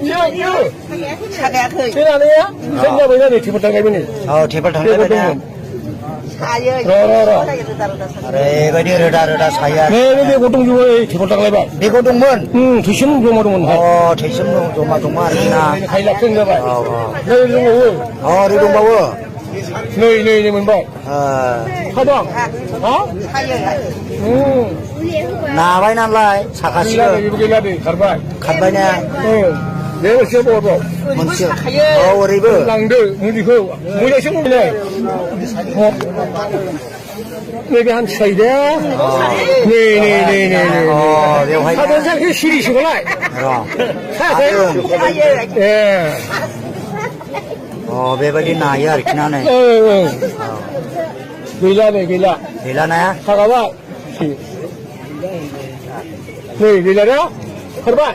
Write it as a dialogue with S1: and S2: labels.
S1: 미역. 세나네야? 생각 보이나네, 티벌 당가이니.
S2: 티벌 당가이니. 아래, 거기 rada saya.
S1: 네, 고동 주고 티벌 당가이봐.
S2: 내 고동문?
S1: 드시면 좀 오르면.
S2: 드시면 좀 아리나.
S1: 가일락 생겨 봐. 네, 이거.
S2: 리동바워.
S1: 네, 뭔 봐. 하당.
S2: 나와이 날라이. 사가시가.
S1: 이렇게 라디, 가르바.
S2: 간바냐.
S1: 내가 시어보고.
S2: 뭔지. 우리브.
S1: 랑들, 무지 시어보네. 내가 한 차이래. 네. 하던 그 시리시구나. 사세요. 예.
S2: 배발이 나야, 이렇게 나네. 빌라나야?
S1: 가가봐. 네, 빌라냐? 가봐.